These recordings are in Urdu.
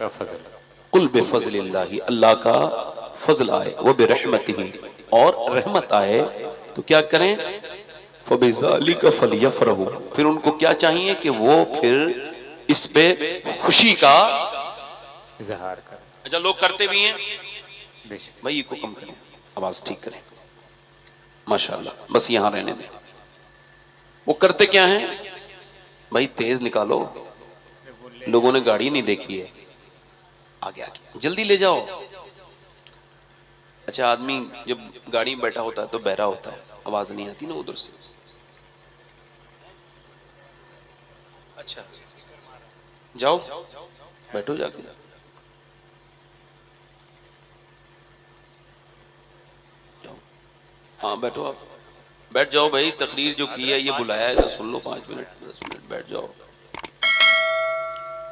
کا فضل، قل بفضل اللہ، اللہ کا فضل آئے، وبرحمتہ، اور رحمت آئے تو کیا کریں؟ فبذالک فلیفرحوا، پھر ان کو کیا چاہیے کہ وہ پھر اس پہ خوشی کا اظہار کر. اچھا لوگ کرتے بھی ہیں بے شک. بھائی، کو کم کریں، آواز ٹھیک کریں، ماشاءاللہ، بس یہاں رہنے دیں. وہ کرتے کیا ہیں بھائی؟ تیز نکالو، لوگوں نے گاڑی نہیں دیکھی ہے، آگے آگے جلدی لے جاؤ. اچھا آدمی جب گاڑی میں بیٹھا ہوتا ہے تو بہرا ہوتا ہے، آواز نہیں آتی نا ادھر سے. اچھا جاؤ بیٹھو، جا کے جاؤ. ہاں بیٹھو، آپ بیٹھ جاؤ بھائی، تقریر جو کی ہے یہ بلایا ہے، سن لو 5 منٹ 10 منٹ، بیٹھ جاؤ.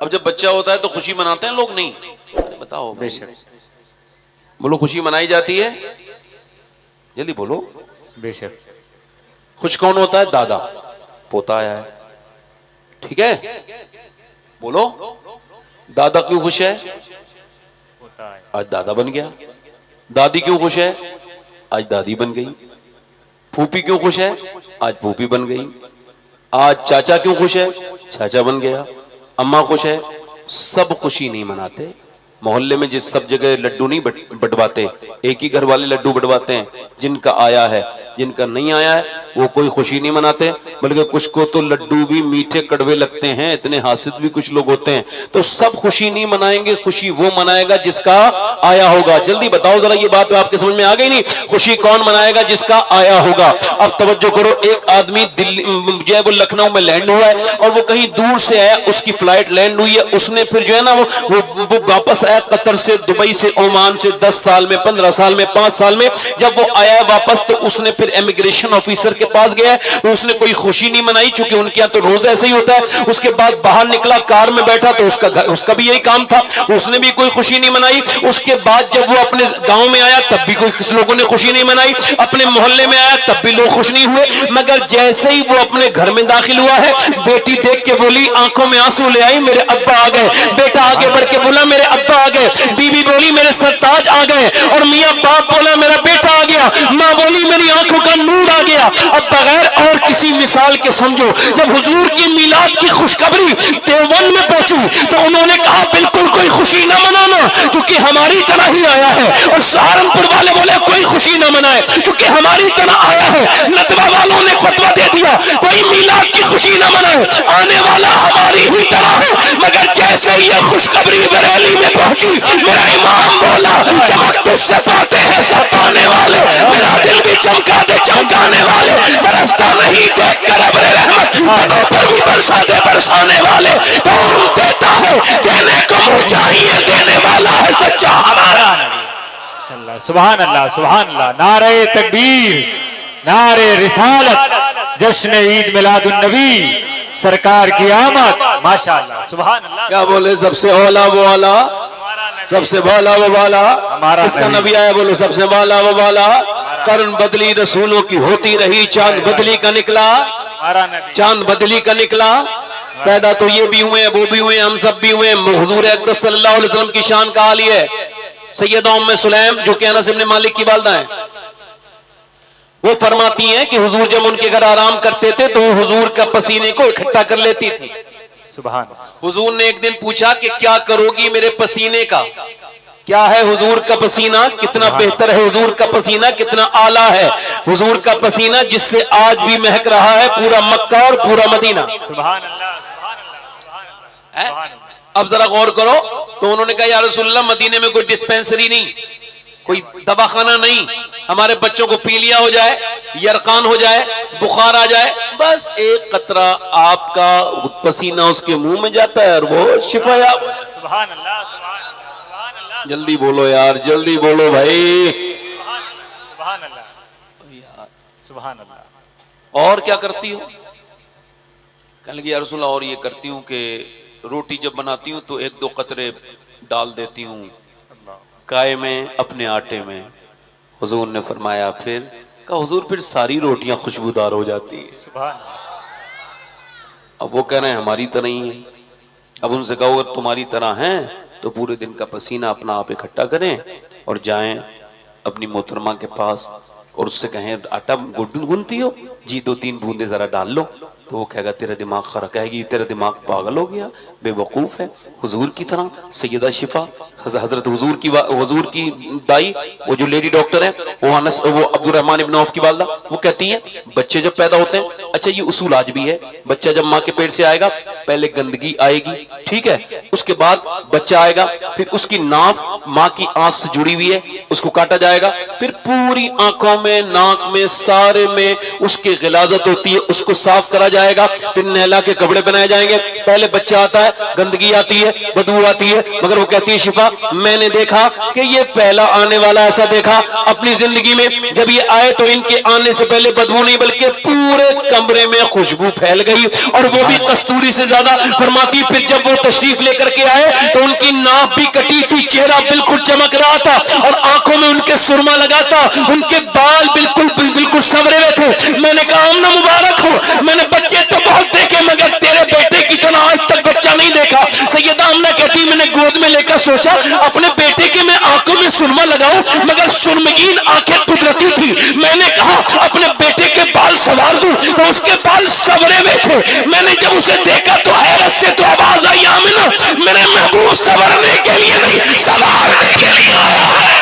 اب جب بچہ ہوتا ہے تو خوشی مناتے ہیں لوگ؟ نہیں. بتاؤ بے بھائی، شک. بولو خوشی منائی جاتی ہے؟ جلدی بولو. بے شک. خوش کون ہوتا ہے؟ دادا، پوتا آیا ہے، ٹھیک ہے، بولو. دادا کیوں خوش ہے؟ ہوتا ہے. آج دادا بن گیا. دادی کیوں خوش ہے؟ آج دادی بن گئی. پھوپھی کیوں خوش ہے؟ آج پھوپھی بن گئی. آج چاچا کیوں خوش ہے؟ چاچا بن گیا. اماں خوش ہے. سب خوشی نہیں مناتے. محلے میں جس سب جگہ لڈو نہیں بٹواتے، ایک ہی گھر والے لڈو بٹواتے ہیں، جن کا آیا ہے، جن کا نہیں آیا ہے وہ کوئی خوشی نہیں مناتے، بلکہ کچھ کو تو لڈو بھی میٹھے کڑوے لگتے ہیں، اتنے حاسد بھی کچھ لوگ ہوتے ہیں. تو سب خوشی نہیں منائیں گے، خوشی وہ منائے گا جس کا آیا ہوگا. جلدی بتاؤ ذرا، یہ بات آپ کے سمجھ میں آ گئی نہیں؟ خوشی کون منائے گا؟ جس کا آیا ہوگا. اب توجہ کرو، ایک آدمی دلی جو ہے وہ لکھنؤ میں لینڈ ہوا ہے اور وہ کہیں دور سے آیا، اس کی فلائٹ لینڈ ہوئی ہے، اس نے پھر جو ہے نا وہ واپس آیا قطر سے، دبئی سے، عمان سے، 10 سال میں، 15 سال میں، 5 سال میں. جب وہ آیا واپس تو اس نے پھر امیگریشن آفیسر کے پاس گیا تو اس نے کوئی خوشی نہیں منائی، چونکہ ان کے یہاں تو روز ایسے ہی ہوتا ہے. اس کے بعد باہر نکلا، کار میں بیٹھا تو اس کا بھی یہی کام تھا، اس نے بھی کوئی خوشی نہیں منائی. اس کے بعد جب وہ اپنے گاؤں میں آیا تب بھی کوئی لوگوں نے خوشی نہیں منائی، اپنے محلے میں آیا تب بھی لوگ خوش نہیں ہوئے. مگر جیسے ہی وہ اپنے گھر میں داخل ہوا ہے، بیٹی دیکھ کے بولی، آنکھوں میں آنسو لے آئی، میرے ابا آ گئے. بیٹا آگے بڑھ کے بولا، میرے ابا آ گئے. بیوی بولی، میرے سرتاج آ گئے. اور میاں باپ بولا، میرا بیٹا آ گیا. ماں بولی، میری آنکھوں کا نور آ گیا. اب بغیر اور کسی مثال کے سمجھو، جب حضور کی میلاد کی خوشخبری دیوبند میں پہنچی تو انہوں نے کہا بالکل کوئی خوشی نہ منانا کیونکہ ہماری طرح ہی آیا ہے. اور سہارنپور والے بولے کوئی خوشی نہ منائے کیونکہ ہماری طرح آیا ہے. ندوہ والوں نے فتویٰ دے دیا کوئی میلاد کی خوشی نہ منائے، آنے والا ہماری ہی طرح ہے. مگر جیسے یہ خوشخبری بریلی میں پہنچی، میرا امام بولا، چمک تجھ سے پاتے ہیں سب پانے والے، میرا دل بھی چمکا دے چمکانے والے، برستا نہیں دیکھ کر ابر رحمت، بدوں پر بھی برسا دے برسانے والے. کون دیتا ہے؟ دینے کو منہ چاہیے، دینے والا ہے سچا ہمارا. سبحان اللہ، سبحان اللہ. نعرہ تکبیر، نعرہ رسالت، جشن عید میلاد النبی، سرکار کی آمد. ماشاءاللہ، سبحان اللہ. کیا بولے؟ سب سے اولا وہ والا، سب سے بالا وہ بالا، اس کا نبی آیا، بولو سب سے بالا وہ بالا. قرن بدلی رسولوں کی ہوتی رہی، چاند بدلی کا نکلا، چاند بدلی کا نکلا. پیدا تو یہ بھی ہوئے، وہ بھی ہوئے، ہم سب بھی ہوئے. حضور اقدس صلی اللہ علیہ وسلم کی شان کا حال یہ ہے. سیدہ ام سلیم جو کہ انس بن مالک کی والدہ ہیں، وہ فرماتی ہیں کہ حضور جب ان کے گھر آرام کرتے تھے تو وہ حضور کا پسینے کو اکٹھا کر لیتی تھی. سبحان. حضور نے ایک دن پوچھا کہ کیا کرو گی میرے پسینے کا؟ کیا ہے حضور کا پسینہ؟ کتنا بہتر ہے حضور کا پسینہ، کتنا اعلیٰ ہے حضور کا پسینہ، جس سے آج بھی مہک رہا ہے پورا مکہ اور پورا مدینہ. سبحان اللہ، سبحان اللہ، سبحان اللہ، سبحان اللہ. اب ذرا غور کرو. تو انہوں نے کہا یا رسول اللہ، مدینے میں کوئی ڈسپینسری نہیں، کوئی دواخانہ نہیں، ہمارے بچوں کو پیلیا ہو جائے، یرقان ہو جائے، بخار آ جائے، بس ایک قطرہ آپ کا پسینہ اس کے منہ میں جاتا ہے اور وہ شفا یاب. سبحان اللہ، سبحان اللہ، سبحان اللہ. جلدی بولو یار، جلدی بولو بھائی. سبحان اللہ، سبحان اللہ. اور کیا کرتی ہو؟ کہنے لگی یا رسول اللہ، اور یہ کرتی ہوں کہ روٹی جب بناتی ہوں تو 1-2 قطرے ڈال دیتی ہوں کائے میں، اپنے آٹے میں. حضور نے فرمایا پھر؟ کہا حضور پھر ساری روٹیاں خوشبودار ہو جاتی ہیں. سبحان اللہ. اب وہ کہہ رہے ہیں ہماری طرح ہی ہیں. اب ان سے کہو اگر تمہاری طرح ہیں تو پورے دن کا پسینہ اپنا آپ اکٹھا کریں اور جائیں اپنی محترمہ کے پاس اور اس سے کہیں آٹا گنتی ہو جی 2-3 بوندے ذرا ڈال لو، تو وہ کہے گا تیرا دماغ خراب، کہے گی تیرا دماغ پاگل ہو گیا، بے وقوف ہے۔ حضور کی طرح سیدہ شفا حضرت حضور کی دائی، وہ جو لیڈی ڈاکٹر ہے، وہ عبد الرحمن ابن عوف کی والدہ، وہ کہتی ہیں بچے جب پیدا ہوتے ہیں، اچھا یہ اصول آج بھی ہے، بچہ جب ماں کے پیٹ سے آئے گا پہلے گندگی آئے گی، ٹھیک ہے، اس کے بعد بچہ آئے گا، پھر اس کی ناف ماں کی آنکھ سے جڑی ہوئی ہے، اس کو کاٹا جائے گا، پھر پوری آنکھوں میں، ناک میں، سارے میں اس کی غلاظت ہوتی ہے، اس کو صاف کرا جائے گا، پھر نہلا کے کپڑے پہنائے جائیں گے۔ پہلے بچہ آتا ہے، گندگی آتی ہے، بدبو آتی ہے، مگر وہ کہتی ہے شفا میں نے دیکھا کہ یہ پہلا آنے والا ایسا دیکھا اپنی زندگی میں، جب یہ آئے تو ان کے آنے سے پہلے بدبو نہیں بلکہ پورے کمرے میں خوشبو پھیل گئی، اور وہ بھی کستوری سے زیادہ۔ فرماتی پھر جب وہ تشریف لے کر کے آئے تو ان کی ناک بھی کٹی تھی، چہرہ بالکل چمک رہا تھا، اور آنکھوں میں ان کے سرما لگا تھا، ان کے بال بالکل سنورے ہوئے تھے۔ میں نے کہا آمنہ مبارک ہو، میں نے بچے تو بہت دیکھے مگر تیرے بیٹے کی طرح آج تک بچہ نہیں دیکھا۔ سیدہ آمنہ کہتی میں نے گود میں لے کر سوچا اپنے بیٹے کے میں آنکھوں میں سرما لگاؤں، مگر سرمگین آنکھیں قدرتی تھی، میں نے کہا اپنے بیٹے کے بال سوار دوں، تو اس کے بال سنورے ہوئے تھے۔ میں نے جب اسے دیکھا تو حیرت سے تو آواز آئی آمنہ میرے محبوب سنورنے کے لیے نہیں سوارنے کے لیے آیا ہے۔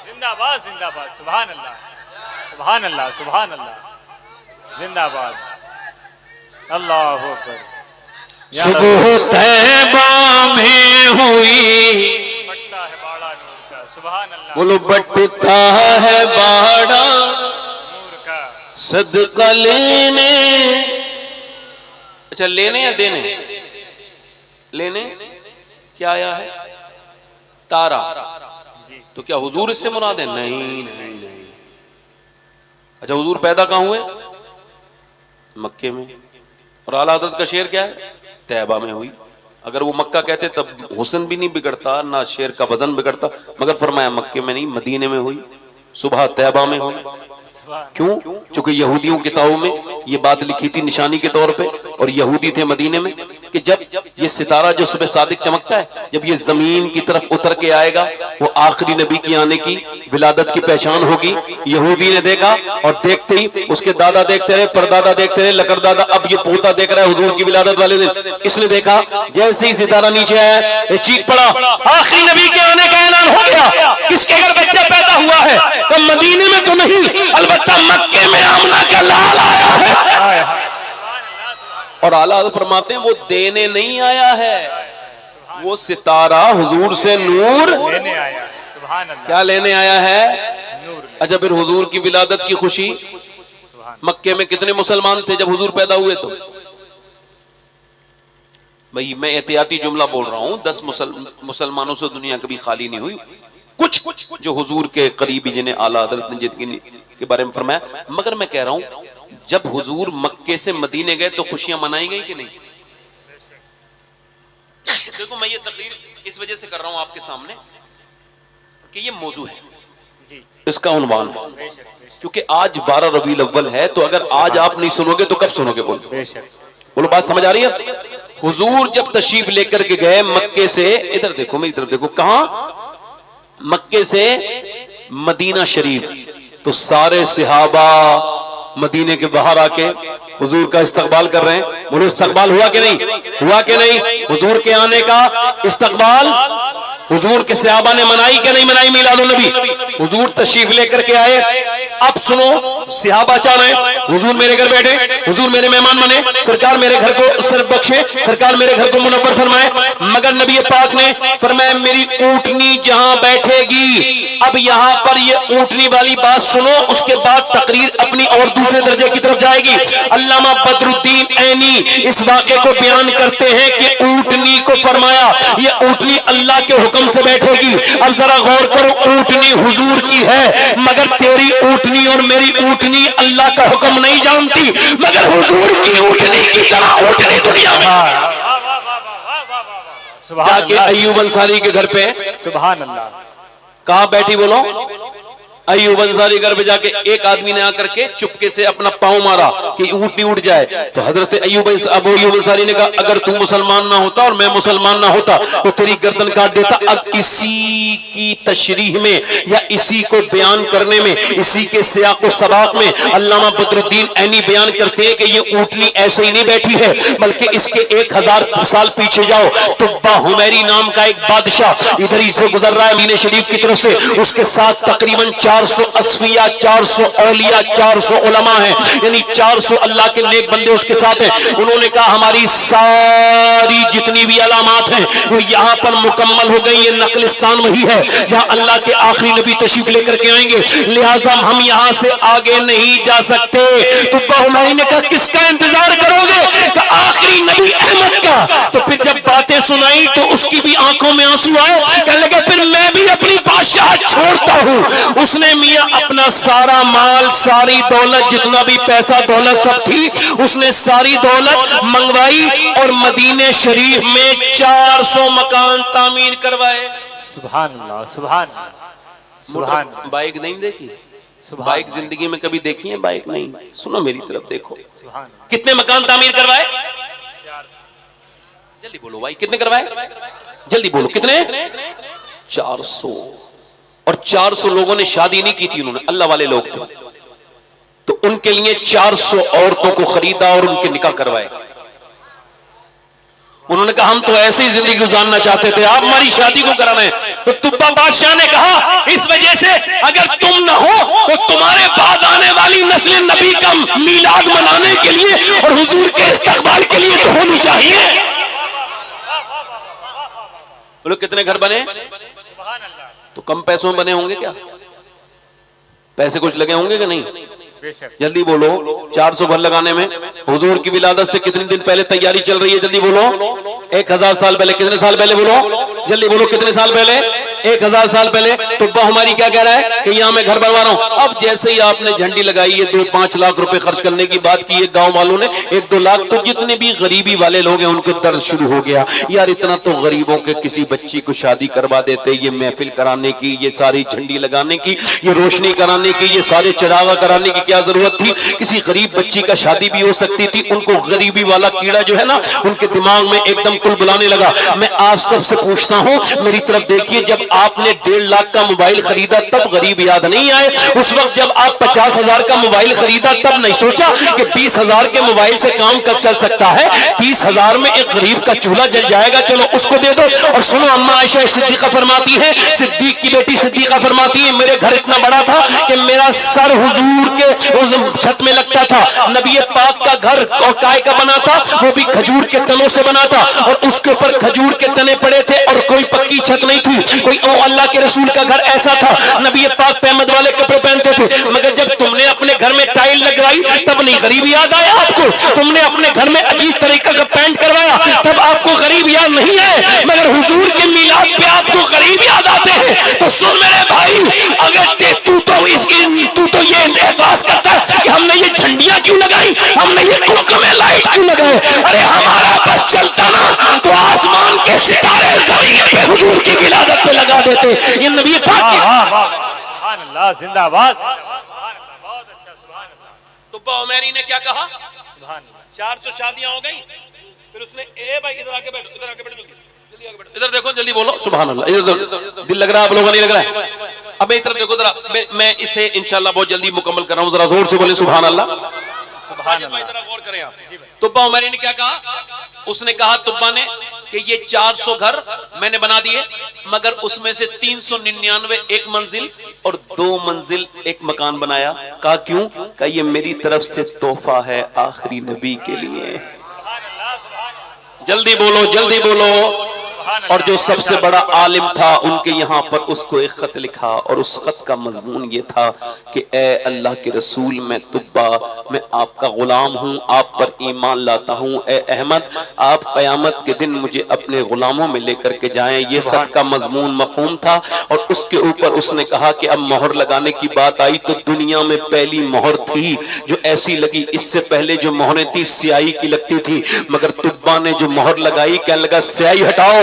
زندہ باد زندہ باد، سبحان اللہ سبحان اللہ سبحان اللہ، زندہ باد، اللہ اکبر۔ صبح طیبہ میں ہوئی، بٹتا ہے باڑا نور کا، سبحان اللہ، بولو بٹتا ہے باڑا نور کا، صدقہ لینے، اچھا لینے یا دینے؟ لینے کیا آیا ہے؟ تارا، تو کیا حضور اس سے مراد ہے؟ نہیں نہیں نہیں۔ اچھا حضور پیدا کہاں ہوئے؟ مکے میں، اور اعلیٰ حضرت کا شعر کیا ہے؟ طیبہ میں ہوئی۔ اگر وہ مکہ کہتے تب حسن بھی نہیں بگڑتا، نہ شعر کا وزن بگڑتا، مگر فرمایا مکے میں نہیں، مدینے میں ہوئی، صبح طیبہ میں ہوئی۔ کیوں؟ چونکہ یہودیوں کتابوں میں یہ بات لکھی تھی نشانی کے طور پہ، اور یہودی تھے مدینے میں، کہ جب یہ ستارہ جو صبح صادق چمکتا ہے، جب یہ زمین کی طرف اتر کے آئے گا، وہ آخری نبی کی آنے کی ولادت کی پہچان ہوگی۔ یہودی نے دیکھا، اور دیکھتے ہی اس کے دادا دیکھتے رہے، پردادا دیکھتے رہے، لکڑ دادا، اب یہ پوتا دیکھ رہا ہے حضور کی ولادت والے دن۔ اس نے دیکھا جیسے ہی ستارہ نیچے آیا، یہ چیخ پڑا آخری نبی کے آنے کا اعلان ہو گیا۔ کس کے گھر بچہ پیدا ہوا ہے؟ تو مدینے میں تو نہیں، البتہ مکے میں آمنہ کا لال آیا ہے۔ اور اعلیٰ حضرت فرماتے ہیں وہ دینے نہیں آیا ہے، وہ ستارہ حضور سے نور لینے آیا ہے، سبحان اللہ، کیا لینے آیا ہے؟ نور۔ اچھا پھر حضور کی ولادت کی خوشی، مکے میں کتنے مسلمان تھے جب حضور پیدا ہوئے؟ تو بھئی میں احتیاطی جملہ بول رہا ہوں، 10 مسلمانوں سے دنیا کبھی خالی نہیں ہوئی، کچھ جو حضور کے قریبی جنہیں اعلیٰ حضرت نے جن کے بارے میں فرمایا، مگر میں کہہ رہا ہوں جب حضور مکے سے مدینے گئے تو خوشیاں منائی گئی کہ نہیں؟ دیکھو میں یہ تقریر اس وجہ سے کر رہا ہوں آپ کے سامنے کہ یہ موضوع ہے، اس کا عنوان ہے، کیونکہ آج 12 ربیع الاول ہے، تو اگر آج آپ نہیں سنو گے تو کب سنو گے؟ بولو بات سمجھ آ رہی ہے؟ حضور جب تشریف لے کر کے گئے مکے سے، ادھر دیکھو میں ادھر دیکھو، کہاں؟ مکے سے مدینہ شریف، تو سارے صحابہ مدینے کے باہر آ کے حضور کا استقبال کر رہے ہیں۔ بولو استقبال ہوا کہ نہیں؟ ہوا کہ نہیں؟ حضور کے آنے کا استقبال حضور کے صحابہ نے منائی کہ نہیں منائی؟ میلاد النبی، حضور تشریف لے کر کے آئے، اب سنو صحابہ چاہ رہے ہیں حضور میرے گھر بیٹھے، حضور میرے مہمان بنے، سرکار میرے گھر کو سر بخشے، سرکار میرے گھر کو منور فرمائے، مگر نبی پاک نے فرمایا میری اونٹنی جہاں بیٹھے گی، اب یہاں پر یہ اونٹنی والی بات سنو، اس کے بعد تقریر اپنی اور دوسرے درجے کی طرف جائے گی۔ علامہ بدر الدین عینی اس واقعے کو بیان کرتے ہیں کہ اونٹنی کو فرمایا یہ اونٹنی اللہ کے حکم سے بیٹھے گی۔ اب ذرا غور کرو، اونٹنی حضور کی ہے، مگر تیری اونٹنی اور میری اونٹنی اللہ کا حکم نہیں جانتی، مگر حضور کی اونٹنی کی طرح اونٹنی دنیا میں جا کے ایوب انصاری کے گھر پہ سبحان اللہ، کہاں بیٹھی؟ بولو ایوب انصاری گھر پہ جا کے ایک آدمی نے آ کر کے چپکے سے اپنا پاؤں مارا کہ اونٹ نہیں اٹھ جائے، تو حضرت ابو ایوب انصاری نے کہا اگر تو مسلمان نہ ہوتا اور میں مسلمان نہ ہوتا تو تیری گردن کاٹ دیتا۔ اب اسی کی تشریح میں یا اسی کو بیان کرنے میں، اسی کے سیاق و سباق میں علامہ بدر الدین عینی بیان کرتے ہیں کہ یہ اونٹنی ایسے ہی نہیں بیٹھی ہے، بلکہ اس کے 1000 سال پیچھے جاؤ، تبا حمیری نام کا ایک بادشاہ ادھر ہی سے گزر رہا ہے مدینہ شریف کی طرف سے، اس کے ساتھ تقریباً 400 اصفیاء، 400 اولیاء، 400 علماء ہیں، یعنی 400 اللہ کے نیک بندے اس کے ساتھ ہیں۔ انہوں نے کہا ہماری ساری جتنی بھی علامات ہیں وہ یہاں پر مکمل ہو گئی، یہ نقلستان وہی ہے جہاں اللہ کے آخری نبی تشریف لے کر کے آئیں گے، لہٰذا ہم یہاں سے آگے نہیں جا سکتے۔ تو بہمانی نے کہا کس کا انتظار کرو گے؟ کہ آخری نبی احمد کا۔ تو پھر جب باتیں سنائی تو اس کی بھی آنکھوں میں آنسو آئے، کہنے لگے پھر میں بھی اپنی بادشاہ چھوڑتا ہوں۔ اس نے میاں اپنا سارا مال، ساری دولت، جتنا بھی پیسہ دولت سب تھی، اس نے ساری دولت منگوائی اور مدینہ شریف میں 400 مکان تعمیر کروائے۔ سبحان اللہ، سبحان اللہ، سبحان اللہ، بائک نہیں دیکھی؟ سبحان بائک اللہ، زندگی میں کبھی دیکھی ہے؟ بائک نہیں۔ سنو میری طرف دیکھو، سبحان اللہ۔ کتنے مکان تعمیر کروائے؟ جلدی بولو بھائی، کتنے کروائے؟ جلدی بولو کتنے؟ 400۔ اور 400 لوگوں نے شادی نہیں کی تھی، انہوں نے اللہ والے لوگ تھے، تو ان کے لیے 400 عورتوں کو خریدا اور ان کے نکاح کروائے۔ انہوں نے کہا ہم تو ایسے ہی زندگی گزارنا چاہتے تھے، آپ ہماری شادی کو کرانا ہے۔ تو تبا بادشاہ نے کہا اس وجہ سے اگر تم نہ ہو تو تمہارے بعد آنے والی نسل نبی کا میلاد منانے کے لیے اور حضور کے استقبال کے لیے تو ہونی چاہیے۔ بولو کتنے گھر بنے؟ تو کم پیسوں بنے ہوں گے کیا؟ پیسے کچھ لگے ہوں گے کہ نہیں؟ جلدی بولو، 400 گھر لگانے میں حضور کی ولادت سے کتنے دن پہلے تیاری چل رہی ہے؟ جلدی بولو۔ 1000 سال پہلے۔ کتنے سال پہلے؟ بولو جلدی بولو، کتنے سال پہلے؟ 1000 سال پہلے۔ تو ہماری کیا کہہ رہا ہے کہ یہاں میں گھر بنوا رہا ہوں۔ اب جیسے ہی آپ نے جھنڈی لگائی ہے، 2-5 لاکھ روپے خرچ کرنے کی بات کی ہے گاؤں والوں نے، 1-2 لاکھ، تو جتنے بھی غریبی والے لوگ ہیں ان کو درد شروع ہو گیا، یار اتنا تو غریبوں کے کسی بچی کو شادی کروا دیتے، یہ محفل کرانے کی، یہ ساری جھنڈی لگانے کی، یہ روشنی کرانے کی، یہ سارے چراغا کرانے کی کیا ضرورت تھی؟ کسی غریب بچی کا شادی بھی ہو سکتی تھی۔ ان کو غریبی والا کیڑا جو ہے نا ان کے دماغ میں ایک دم کل بلانے لگا۔ میں آپ سب سے پوچھتا ہوں، میری طرف دیکھیے، جب آپ نے 1.5 لاکھ کا موبائل خریدا تب غریب یاد نہیں آئے؟ اس وقت جب آپ 50,000 کا موبائل خریدا تب نہیں سوچا کہ 20,000 کے موبائل سے کام کب چل سکتا ہے؟ 30,000 میں ایک غریب کا چولہا جل جائے گا، چلو اس کو دے دو۔ اور سنو، اما عائشہ صدیقہ فرماتی ہے، صدیق کی بیٹی صدیقہ فرماتی ہے، میرے گھر اتنا بڑا تھا کہ میرا سر حضور کے چھت میں لگتا تھا۔ نبی پاک کا گھر کائے کا بنا تھا، وہ بھی کھجور کے تنوں سے بنا تھا، اور اس کے اوپر کھجور کے تنے پڑے تھے اور کوئی پکی چھت نہیں تھی۔ کوئی اللہ کے رسول کا گھر ایسا تھا، نبی پاک پہمد والے کپڑے پہنتے تھے، مگر جب تم نے اپنے گھر میں ٹائل لگائی تب نہیں غریب یاد آیا آپ کو؟ تم نے اپنے گھر میں عجیب طریقہ کا پینٹ کروایا تب آپ کو غریب یاد نہیں آئے، مگر حضور کے میلاد پہ آپ کو غریب یاد آتے ہیں۔ تو سن میرے بھائی، اگر تو یہ اعتراض کرتا ہے کہ ہم نے یہ جھنڈیاں کیوں لگائی، ہم نے یہ کمکمے لائٹ کیوں لگائے، ارے ہمارا بس چلتا نا تو آسمان کے ستارے زمین پہ حضور کی ولادت پہ لگا دیتے۔ یہ نبی پاک کی سبحان اللہ، زندہ باد، بہت اچھا، سبحان اللہ۔ تبا عمیری نے کیا کہا؟ سبحان اللہ۔ 400 شادیاں ہو گئی، پھر اس نے اے بھائی ادھر آ کے بیٹھو، ادھر آ کے بیٹھو، ادھر دیکھو، جلدی بولو سبحان اللہ۔ ادھر دل لگ رہا ہے آپ لوگوں نہیں لگ رہا ہے؟ اب میری طرف دیکھو ذرا، میں اسے انشاءاللہ بہت جلدی مکمل کر رہا ہوں، ذرا زور سے بولیں سبحان اللہ۔ سبحان اللہ، ذرا غور کریں آپ۔ تبا عمیری نے کیا کہا؟ اس نے کہا تبا نے کہ یہ 400 گھر میں نے بنا دیے، مگر اس میں سے 399 ایک منزل اور 2 منزل ایک مکان بنایا۔ کہا کیوں؟ کہا یہ میری طرف سے تحفہ ہے آخری نبی کے لیے۔ جلدی بولو، جلدی بولو۔ اور جو سب سے بڑا عالم تھا ان کے یہاں پر اس کو ایک خط لکھا، اور اس خط کا مضمون یہ تھا کہ اے اللہ کے رسول، میں تبا، میں آپ کا غلام ہوں، آپ پر ایمان لاتا ہوں، اے احمد آپ قیامت کے دن مجھے اپنے غلاموں میں لے کر کے جائیں۔ یہ خط کا مضمون مفہوم تھا، اور اس کے اوپر اس نے کہا کہ اب مہر لگانے کی بات آئی تو دنیا میں پہلی مہر تھی جو ایسی لگی، اس سے پہلے جو مہریں تھی سیاہی کی لگتی تھی، مگر تبا نے جو مہر لگائی، کہنے لگا سیاہی ہٹاؤ،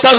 10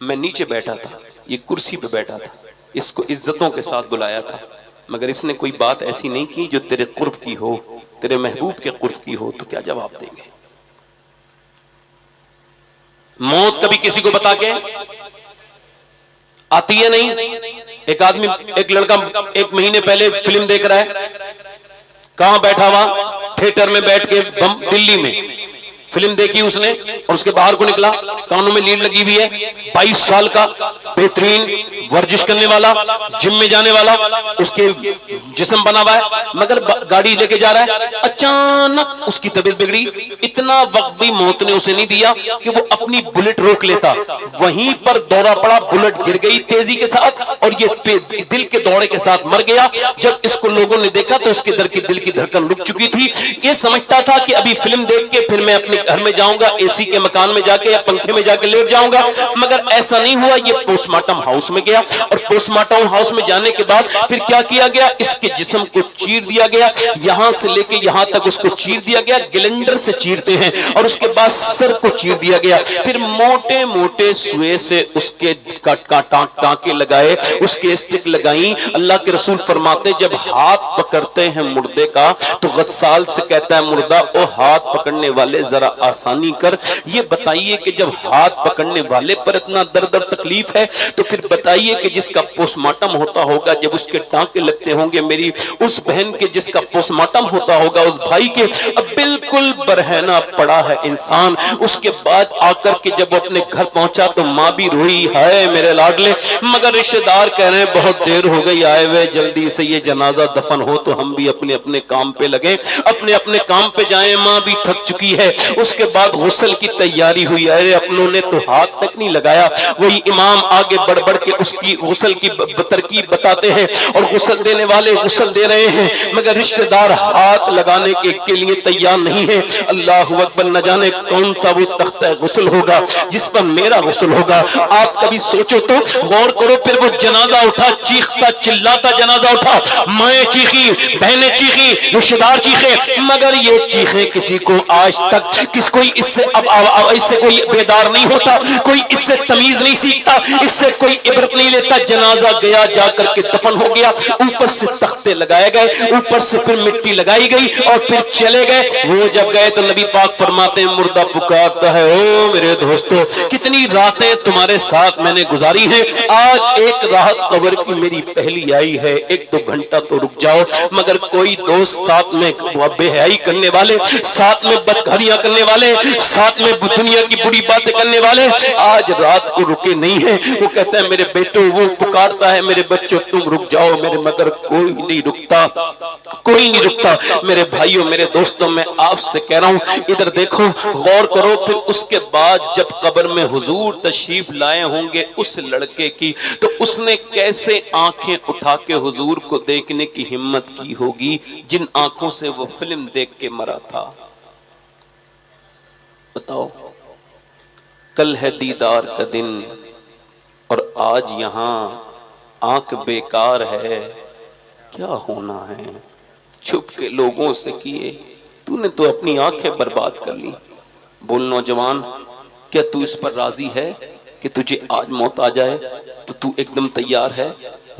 میں نیچے بیٹھا تھا، یہ کرسی پہ بیٹھا تھا، اس کو عزتوں کے ساتھ بلایا تھا، مگر اس نے کوئی بات ایسی نہیں کی جو تیرے قرب کی ہو، تیرے محبوب کے قرب کی ہو، تو کیا جواب دیں گے؟ موت کبھی کسی کو بتا کے آتی ہے نہیں؟ ایک آدمی، ایک لڑکا 1 مہینے پہلے فلم دیکھ رہا ہے، کہاں بیٹھا ہوا؟ تھیٹر میں بیٹھ کے دلی میں فلم دیکھی اس نے، اور اس کے باہر کو نکلا، کانوں میں لیڈ لگی ہوئی ہے، 22 سال کا بہترین ورزش کرنے والا، جم میں جانے والا، اس کے جسم بنا ہوا ہے، مگر گاڑی لے کے جا رہا ہے، اچانک اس کی طبیعت بگڑی، اتنا وقت بھی موت نے اسے نہیں دیا کہ وہ اپنی بلٹ روک لیتا، وہیں پر دورہ پڑا، بلٹ گر گئی تیزی کے ساتھ، اور یہ دل کے دورے کے ساتھ مر گیا۔ جب اس کو لوگوں نے دیکھا تو اس کے دل کی دھڑکن رک چکی تھی، یہ سمجھتا تھا کہ ابھی فلم دیکھ کے پھر میں اپنے گھر میں جاؤں گا، اے سی کے مکان میں جا کے یا پنکھے میں جا کے لیٹ جاؤں گا، مگر ایسا نہیں ہوا۔ یہ پوسٹ مارٹم ہاؤس میں گیا، اور پوسٹ مارٹم ہاؤس میں جانے کے بعد پھر کیا کیا گیا؟ اس کے جسم کو چیر دیا گیا، یہاں سے لے کے یہاں تک اس کو چیر دیا گیا، گلنڈر سے چیرتے ہیں، اور اس کے بعد سر کو چیر دیا گیا، پھر موٹے موٹے سوئے سے اس کے ٹانکے لگائے، اس کے اسٹک لگائیں۔ اللہ کے رسول فرماتے جب ہاتھ پکڑتے ہیں مردے کا تو غسال سے کہتا ہے مردہ او ہاتھ پکڑنے والے ذرا آسانی کر۔ یہ بتائیے کہ جب ہاتھ پکڑنے والے پر اتنا درد اور تکلیف ہے تو پھر بتائیے کہ جس کا پوسٹ مارٹم ہوتا ہوگا، جب اس کے ٹانکے لگتے ہوں گے، میری اس بہن کے جس کا پوسٹ مارٹم ہوتا ہوگا، اس بھائی کے، اب بالکل برہنہ پڑا ہے انسان۔ اس کے بعد آ کر کے جب وہ اپنے گھر پہنچا تو ماں بھی روئی، ہائے میرے لاڈلے، مگر رشتہ دار کہہ رہے ہیں بہت دیر ہو گئی آئے ہوئے، جلدی سے یہ جنازہ دفن ہو تو ہم بھی اپنے اپنے کام پہ لگیں، اپنے اپنے کام پہ جائیں، ماں بھی تھک چکی ہے۔ اس کے بعد غسل کی تیاری ہوئی، ارے اپنوں نے تو ہاتھ تک نہیں لگایا۔ وہی امام آگے بڑھ بڑھ کے اس کی غسل کی ترکیب بتاتے ہیں، اور غسل دینے والے غسل دے رہے ہیں، مگر رشتہ دار ہاتھ لگانے کے لیے تیار نہیں ہے۔ اللہ اکبر، نہ جانے کون سا وہ تختہ غسل ہوگا جس پر میرا غسل ہوگا۔ آپ کبھی سوچو تو، غور کرو، پھر وہ جنازہ اٹھا، چیختا چلاتا جنازہ اٹھا، مائیں چیخی، بہنیں چیخی، رشتہ دار چیخے، مگر یہ چیخیں کسی کو آج تک کوئی اس سے اس سے کوئی بیدار نہیں ہوتا، کوئی اس سے تمیز نہیں سیکھتا، اس سے کوئی عبرت نہیں لیتا۔ جنازہ گیا، جا کر کے دفن ہو گیا، اوپر سے تختے لگائے گئے، اوپر سے پھر مٹی لگائی گئی، اور پھر چلے گئے۔ وہ جب گئے تو نبی پاک فرماتے ہیں مردہ پکارتا ہے، او میرے دوستو، کتنی راتیں تمہارے ساتھ میں نے گزاری ہیں، آج ایک راحت قبر کی میری پہلی آئی ہے، 1-2 گھنٹہ تو رک جاؤ۔ مگر کوئی دوست ساتھ میں بے حیائی کرنے والے، ساتھ میں بدکاریاں کرنے والے، ساتھ میں دنیا کی بری باتیں کرنے والے آج رات کو رکے نہیں ہیں۔ وہ کہتا ہے میرے بیٹو، وہ پکارتا ہے میرے بچوں تم رک جاؤ، میرے مگر کوئی نہیں رکتا، کوئی نہیں رکتا۔ میرے بھائیوں، میرے دوستوں، میں آپ سے کہہ رہا ہوں ادھر دیکھو، غور کرو۔ پھر اس کے بعد جب قبر میں حضور تشریف لائے ہوں گے اس لڑکے کی، تو اس نے کیسے آنکھیں اٹھا کے حضور کو دیکھنے کی ہمت کی ہوگی جن آنکھوں سے وہ فلم دیکھ کے مرا تھا؟ بتاؤ، کل ہے دیدار کا دن اور آج یہاں آنکھ بیکار ہے، کیا ہونا ہے؟ چھپ کے لوگوں سے کیے، تو نے تو اپنی آنکھیں برباد کر لی۔ بول نوجوان، کیا تو اس پر راضی ہے کہ تجھے آج موت آ جائے تو تو ایک دم تیار ہے؟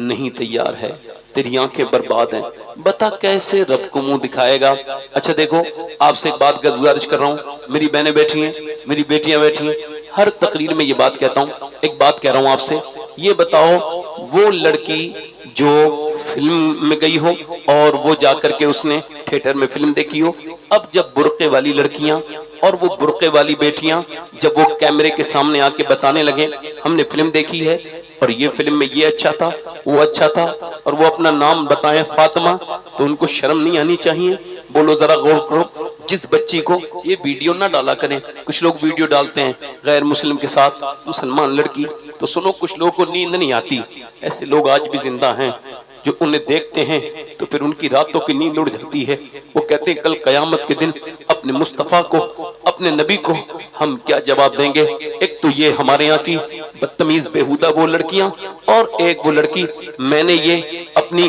نہیں تیار ہے، تیری آنکھیں برباد ہیں، بتا کیسے رب کو منہ دکھائے گا؟ اچھا دیکھو، آپ سے ایک بات کا گزارش کر رہا ہوں، میری بہنیں بیٹھی ہیں، میری بیٹیاں بیٹھی ہیں، ہر تقریر میں یہ بات کہتا ہوں، ایک بات کہہ رہا ہوں آپ سے، یہ بتاؤ وہ لڑکی جو فلم میں گئی ہو اور وہ جا کر کے اس نے تھیٹر میں فلم دیکھی ہو، اب جب برقعے والی لڑکیاں اور وہ برقعے والی بیٹیاں جب وہ کیمرے کے سامنے آ کے بتانے لگے ہم نے فلم دیکھی ہے اور یہ فلم میں یہ اچھا تھا، وہ اچھا تھا، اور وہ اپنا نام بتائیں فاطمہ، تو ان کو شرم نہیں آنی چاہیے؟ بولو ذرا غور کرو۔ جس بچی کو یہ ویڈیو نہ ڈالا کریں، کچھ لوگ ویڈیو ڈالتے ہیں غیر مسلم کے ساتھ، مسلمان لڑکی، تو سنو کچھ لوگوں کو نیند نہیں آتی، ایسے لوگ آج بھی زندہ ہیں جو انہیں دیکھتے ہیں تو پھر ان کی راتوں کی نیند اڑ جاتی ہے۔ وہ کہتے ہیں کل قیامت کے دن اپنے مصطفیٰ کو، اپنے نبی کو ہم کیا جواب دیں گے؟ ایک تو یہ ہمارے یہاں کی بدتمیز بیہودہ وہ لڑکیاں، اور ایک وہ لڑکی، میں نے یہ اپنی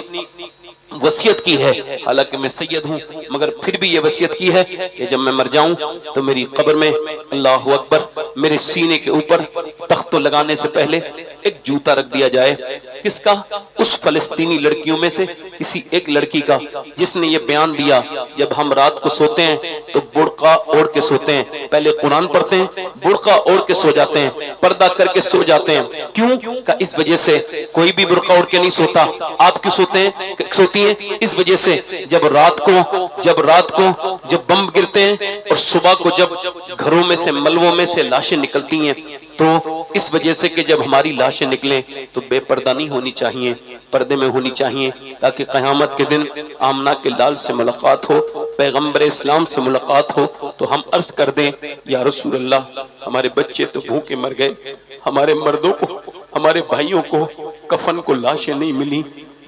وصیت کی ہے، حالانکہ میں سید ہوں مگر پھر بھی یہ وصیت کی ہے کہ جب میں مر جاؤں تو میری قبر میں اللہ اکبر میرے سینے کے اوپر تخت لگانے سے پہلے ایک جوتا رکھ دیا جائے. کس کا؟ اس فلسطینی لڑکیوں میں سے کسی ایک لڑکی کا جس نے یہ بیان دیا جب ہم رات کو سوتے ہیں تو برقع اوڑھ کے سوتے ہیں، پہلے قرآن پڑھتے ہیں، برقع اوڑھ کے سو جاتے ہیں، پردہ کر کے سو جاتے ہیں. کیوں؟ کہ اس وجہ سے کوئی بھی برقع اوڑھ کے نہیں سوتا. آپ کیوں سوتے ہیں؟ سوتی ہیں اس وجہ سے جب رات کو جب بم گرتے ہیں اور صبح کو جب گھروں میں سے ملبوں میں سے لاشیں نکلتی ہیں تو اس وجہ سے کہ جب ہماری لاشیں نکلیں تو بے پردہ نہیں ہونی چاہیے، پردے میں ہونی چاہیے تاکہ قیامت کے دن آمنہ کے لال سے ملاقات ہو، پیغمبر اسلام سے ملاقات ہو تو ہم عرض کر دیں یا رسول اللہ ہمارے بچے تو بھوکے مر گئے، ہمارے مردوں کو، ہمارے بھائیوں کو کفن کو لاشیں نہیں ملی،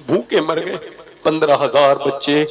بھوکے مر گئے. 15,000 بچے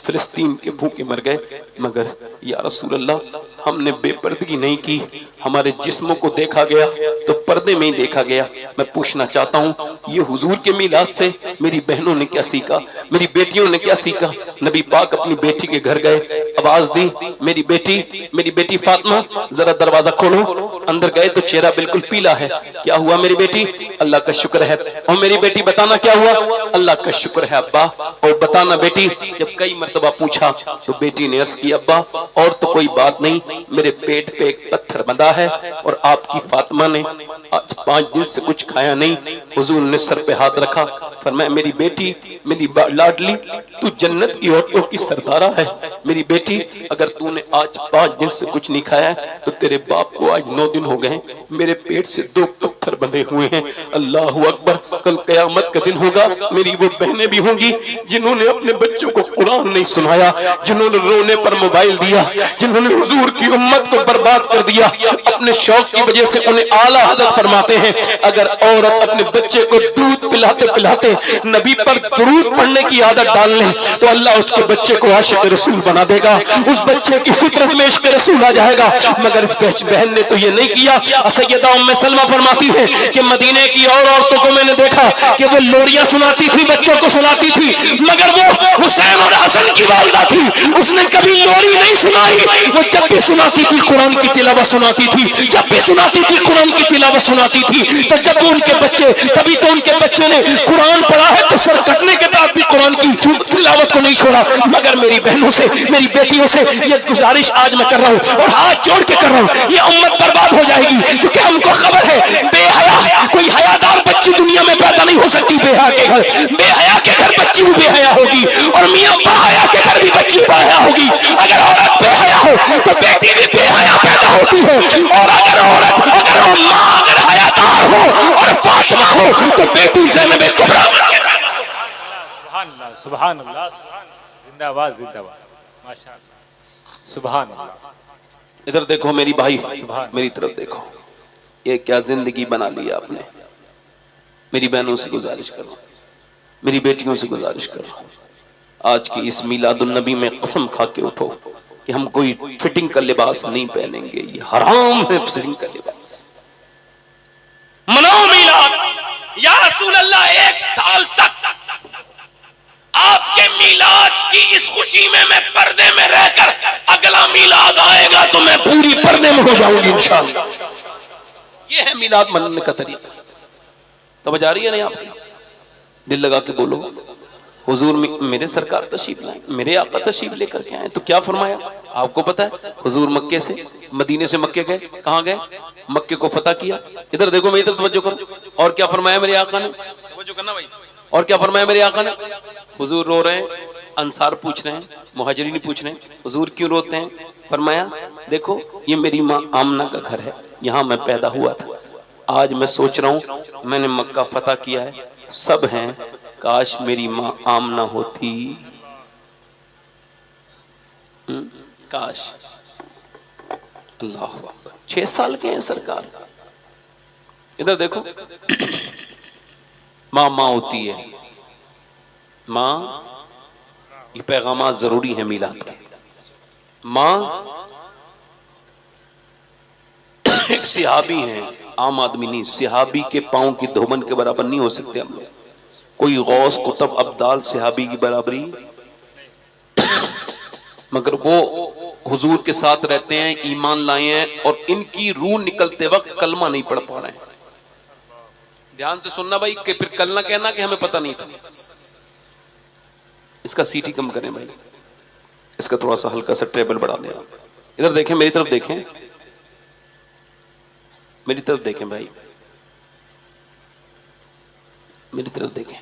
فلسطین کے بھوکے مر گئے. مگر یا رسول اللہ ہم نے بے پردگی نہیں کی، ہمارے جسموں کو دیکھا گیا تو پردے میں ہی دیکھا گیا. میں پوچھنا چاہتا ہوں یہ حضور کے میلاد سے میری بہنوں نے کیا سیکھا، میری بیٹیوں نے کیا سیکھا؟ نبی پاک اپنی بیٹی کے گھر گئے، آواز دی میری بیٹی فاطمہ ذرا دروازہ کھولو. اندر گئے تو چہرہ بالکل پیلا ہے. کیا ہوا میری بیٹی؟ اللہ کا شکر ہے. اور میری بیٹی بتانا کیا ہوا؟ اللہ کا شکر ہے ابا. اور بتانا بیٹی. جب کئی مرتبہ پوچھا تو بیٹی نے عرض کی ابا اور تو کوئی بات نہیں، میرے پیٹ پہ ایک پتھر بندھا ہے اور آپ کی فاطمہ نے آج 5 دن سے کچھ کھایا نہیں. حضور نے سر پہ ہاتھ رکھا، فرمایا میری بیٹی، میری لاڈلی، تو جنت کی عورتوں کی سردارہ ہے. میری بیٹی اگر تو نے آج 5 دن سے کچھ نہیں کھایا ہے تو تیرے باپ کو آج 9 دن ہو گئے، میرے پیٹ سے 2 پتھر بندھے ہوئے ہیں. اللہ اکبر. کل قیامت کا دن ہوگا، میری وہ بہنیں بھی ہوں گی جنہوں نے اپنے بچوں کو قرآن نہیں سنایا، جنہوں نے رونے پر موبائل دیا، جنہوں نے حضور کی امت کو برباد کر دیا. اپنے شوق کی وجہ سے انہیں اعلیٰ حضرت فرماتے ہیں اگر عورت اپنے بچے کو دودھ پلاتے پلاتے نبی پر درود پڑھنے کی عادت ڈال لے تو اللہ اس کے بچے کو عاشق رسول بنا دے گا، اس بچے کی فطرت میں عشق رسول آ جائے گا. مگر اس بہن نے تو یہ نہیں کیا. سیدہ ام سلمہ فرماتی ہے کہ مدینے کی اور عورتوں کو میں نے دیکھا کہ وہ لوریاں سناتی تھی، بچوں کو سناتی تھی، مگر وہ حسین اور حسن کی والدہ تھی، اس نے کبھی لوری نہیں سنائی. وہ جب بھی سناتی تھی قرآن کی تلاوت سناتی تھی، جب بھی سناتی تھی قرآن کی تلاوت سناتی تھی. تو جب ان کے بچے، تبھی تو ان کے بچے نے قرآن پڑھا ہے تو سر کٹنے کے بعد بھی قرآن کی تلاوت کو نہیں چھوڑا. مگر میری بہنوں سے، میری بیٹیوں سے یہ گزارش آج میں کر رہا ہوں اور ہاتھ جوڑ کے کر رہا ہوں، یہ امت برباد ہو جائے گی کیونکہ ہم کو خبر ہے بے حیا کوئی حیادار بچی دنیا میں پیدا نہیں ہو سکتی. بے حیا کے گھر، بے حیا کے گھر بچی بھی بے حیا ہوگی اور میاں با حیا کے گھر بھی بچی با حیا ہوگی. اگر عورت بے حیا ہو تو بیٹی بھی بے حیا پیدا ہوتی ہے، اور اگر ماں اگر حیادار ہو اور فاطمہ ہو تو بیٹی زینب کبریٰ سبحان اللہ سبحان اللہ زندہ باد زندہ باد ماشاء اللہ سبحان اللہ. ادھر دیکھو میری بھائی، میری طرف دیکھو، یہ کیا زندگی بنا لی آپ نے. میری بہنوں سے گزارش کر رہا ہوں، میری بیٹیوں سے گزارش کر رہا ہوں، آج کی اس میلاد النبی میں قسم کھا کے اٹھو کہ ہم کوئی فٹنگ کا لباس نہیں پہنیں گے. یہ حرام ہے فٹنگ کا لباس. مناؤ میلاد. یا رسول اللہ 1 سال تک آپ کے میلاد کی اس خوشی میں پردے میں رہ کر اگلا میلاد آئے گا تو میں پوری پردے میں ہو جاؤں گی انشاءاللہ. یہ ہے میلاد منانے کا طریقہ. سمجھ آ رہی ہے نہیں آپ کی؟ دل لگا کے بولو. حضور میرے سرکار تشریف لائیں، میرے آقا تشریف لے کر کے آئے تو کیا فرمایا آپ کو پتا ہے؟ حضور مکے سے، مدینے سے مکے گئے. کہاں گئے؟ مکے کو فتح کیا. ادھر دیکھو، میں ادھر توجہ کرو. اور کیا فرمایا میرے آقا نے؟ توجہ کرنا بھائی. اور کیا فرمایا میرے آقا نے؟ حضور رو رہے ہیں، انصار پوچھ رہے ہیں، مہاجرین پوچھ رہے ہیں حضور کیوں روتے ہیں؟ فرمایا دیکھو یہ میری ماں آمنہ کا گھر ہے، یہاں میں پیدا ہوا تھا. آج میں سوچ رہا ہوں میں نے مکہ فتح کیا ہے، سب ہیں، کاش میری ماں آمنہ ہوتی. کاش. اللہ اکبر. 6 سال کے ہیں سرکار. ادھر دیکھو، ماں ہوتی ہے. ماں، یہ پیغامات ضروری ہیں میلاد کے. ماں ایک صحابی ہیں، عام آدمی نہیں. صحابی کے پاؤں کی دھوبن کے برابر نہیں ہو سکتے ہم لوگ. کوئی غوث کتب ابدال صحابی کی برابری، مگر وہ حضور کے ساتھ رہتے ہیں، ایمان لائے ہیں، اور ان کی روح نکلتے وقت کلمہ نہیں پڑھ پا رہے ہیں۔ دھیان سے سننا بھائی، کہ پھر کل نہ کہنا کہ ہمیں پتہ نہیں تھا۔ اس کا سیٹی کم کریں بھائی، اس کا تھوڑا سا ہلکا سا ٹریبل بڑھا دیں۔ ادھر دیکھیں، میری طرف دیکھیں، میری طرف دیکھیں بھائی، میری طرف دیکھیں۔